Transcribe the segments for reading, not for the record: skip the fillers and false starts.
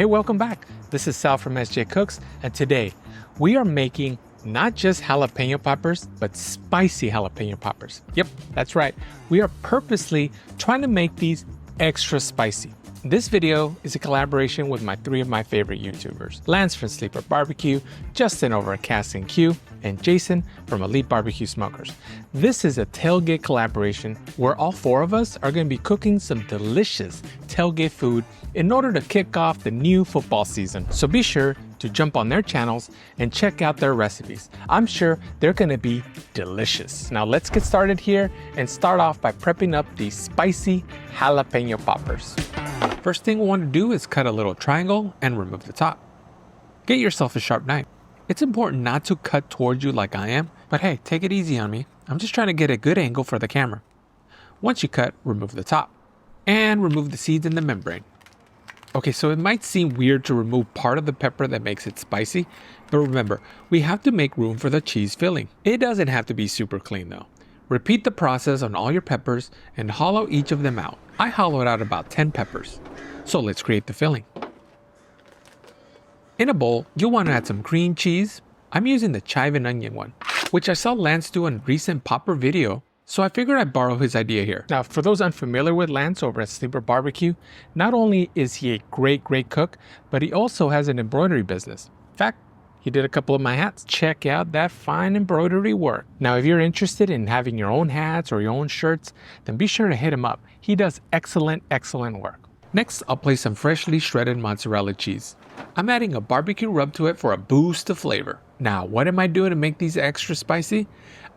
Hey, welcome back. This is Sal from SJ Cooks, and today we are making not just jalapeno poppers, but spicy jalapeno poppers. Yep, that's right. We are purposely trying to make these extra spicy. This video is a collaboration with three of my favorite YouTubers, Lance from Sleeper Barbecue, Justin over at CASKS-N-QUE, and Jason from Elite Barbecue Smokers. This is a tailgate collaboration where all four of us are going to be cooking some delicious tailgate food in order to kick off the new football season. So be sure to jump on their channels and check out their recipes. I'm sure they're going to be delicious. Now let's get started here and start off by prepping up these spicy jalapeno poppers. First thing we want to do is cut a little triangle and remove the top. Get yourself a sharp knife. It's important not to cut towards you like I am, but hey, take it easy on me. I'm just trying to get a good angle for the camera. Once you cut, remove the top and remove the seeds and the membrane. Okay, so it might seem weird to remove part of the pepper that makes it spicy, but remember, we have to make room for the cheese filling. It doesn't have to be super clean though. Repeat the process on all your peppers and hollow each of them out. I hollowed out about 10 peppers. So let's create the filling. In a bowl, you'll want to add some cream cheese. I'm using the chive and onion one, which I saw Lance do in a recent popper video, so I figured I'd borrow his idea here. Now, for those unfamiliar with Lance over at Sleeper Barbecue, not only is he a great cook, but he also has an embroidery business. In fact, he did a couple of my hats. Check out that fine embroidery work. Now, if you're interested in having your own hats or your own shirts, then be sure to hit him up. He does excellent work. Next, I'll place some freshly shredded mozzarella cheese. I'm adding a barbecue rub to it for a boost of flavor. Now, what am I doing to make these extra spicy?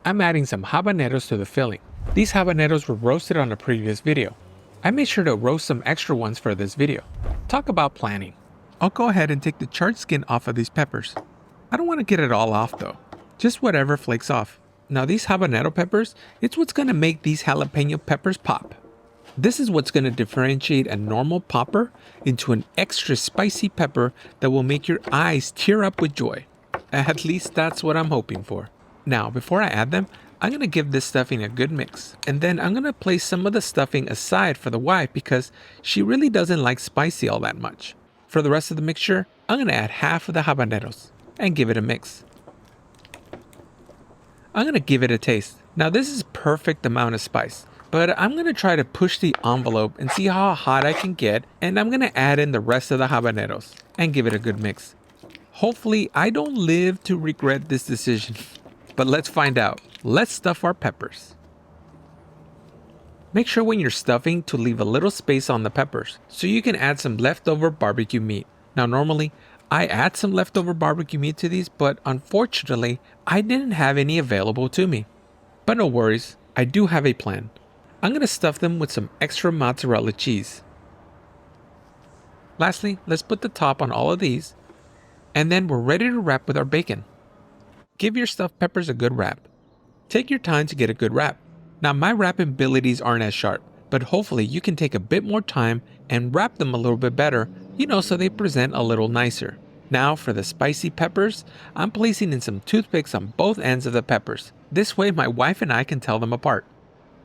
I'm adding some habaneros to the filling. These habaneros were roasted on a previous video. I made sure to roast some extra ones for this video. Talk about planning. I'll go ahead and take the charred skin off of these peppers. I don't want to get it all off though, just whatever flakes off. Now these habanero peppers, it's what's going to make these jalapeno peppers pop. This is what's going to differentiate a normal popper into an extra spicy pepper that will make your eyes tear up with joy. At least that's what I'm hoping for. Now before I add them, I'm going to give this stuffing a good mix. And then I'm going to place some of the stuffing aside for the wife because she really doesn't like spicy all that much. For the rest of the mixture, I'm going to add half of the habaneros and give it a mix. I'm going to give it a taste. Now this is perfect amount of spice, but I'm going to try to push the envelope and see how hot I can get, and I'm going to add in the rest of the habaneros and give it a good mix. Hopefully I don't live to regret this decision, but let's find out. Let's stuff our peppers. Make sure when you're stuffing to leave a little space on the peppers so you can add some leftover barbecue meat. Now normally I add some leftover barbecue meat to these, but unfortunately, I didn't have any available to me. But no worries, I do have a plan. I'm going to stuff them with some extra mozzarella cheese. Lastly, let's put the top on all of these, and then we're ready to wrap with our bacon. Give your stuffed peppers a good wrap. Take your time to get a good wrap. Now my wrapping abilities aren't as sharp, but hopefully you can take a bit more time and wrap them a little bit better, so they present a little nicer. Now for the spicy peppers, I'm placing in some toothpicks on both ends of the peppers. This way my wife and I can tell them apart.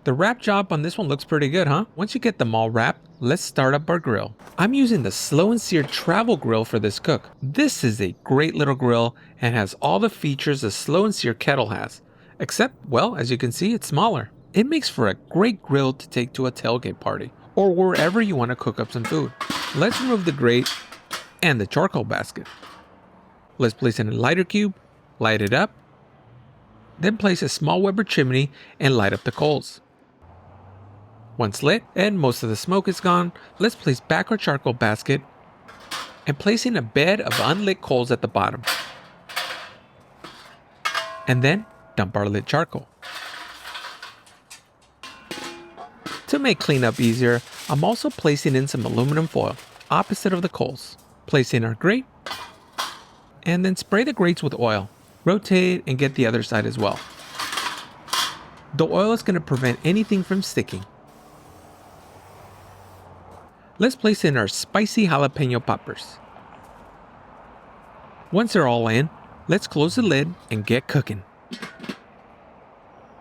The wrap job on this one looks pretty good, huh? Once you get them all wrapped, let's start up our grill. I'm using the Slow and Sear travel grill for this cook. This is a great little grill and has all the features a Slow and Sear Kettle has. Except, well, as you can see, it's smaller. It makes for a great grill to take to a tailgate party or wherever you want to cook up some food. Let's remove the grate and the charcoal basket. Let's place in a lighter cube, light it up, then place a small Weber chimney and light up the coals. Once lit and most of the smoke is gone, let's place back our charcoal basket and place in a bed of unlit coals at the bottom. And then dump our lit charcoal. To make cleanup easier, I'm also placing in some aluminum foil opposite of the coals. Place in our grate and then spray the grates with oil. Rotate and get the other side as well. The oil is going to prevent anything from sticking. Let's place in our spicy jalapeno poppers. Once they're all in, let's close the lid and get cooking.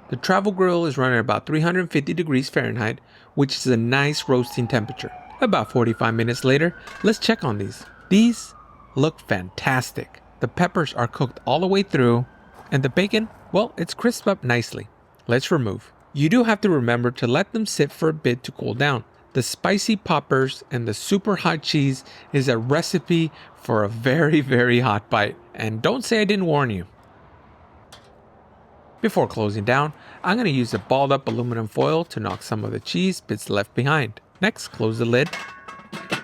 The travel grill is running about 350 degrees Fahrenheit, which is a nice roasting temperature. About 45 minutes later, let's check on these. These look fantastic. The peppers are cooked all the way through, and the bacon, well, it's crisped up nicely. Let's remove. You do have to remember to let them sit for a bit to cool down. The spicy poppers and the super hot cheese is a recipe for a very, very hot bite. And don't say I didn't warn you. Before closing down, I'm going to use a balled up aluminum foil to knock some of the cheese bits left behind. Next, close the lid,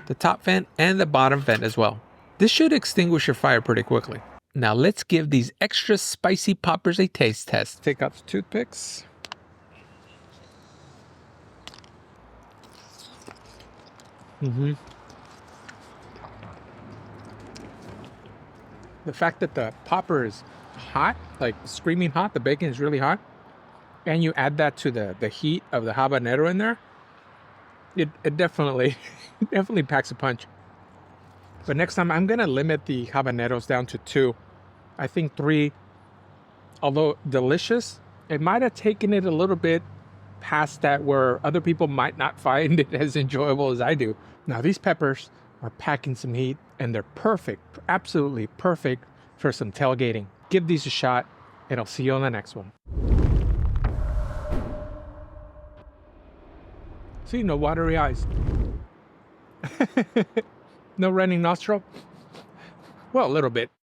the top vent, and the bottom vent as well. This should extinguish your fire pretty quickly. Now let's give these extra spicy poppers a taste test. Take out the toothpicks. The fact that the popper is hot, like screaming hot, the bacon is really hot, and you add that to the heat of the habanero in there, it definitely definitely packs a punch. But next time I'm gonna limit the habaneros down to 2. I think 3, although delicious, it might have taken it a little bit past that where other people might not find it as enjoyable as I do. Now these peppers are packing some heat, and they're perfect, absolutely perfect for some tailgating. Give these a shot, and I'll see you on the next one. See, no watery eyes. No running nostril? Well, a little bit.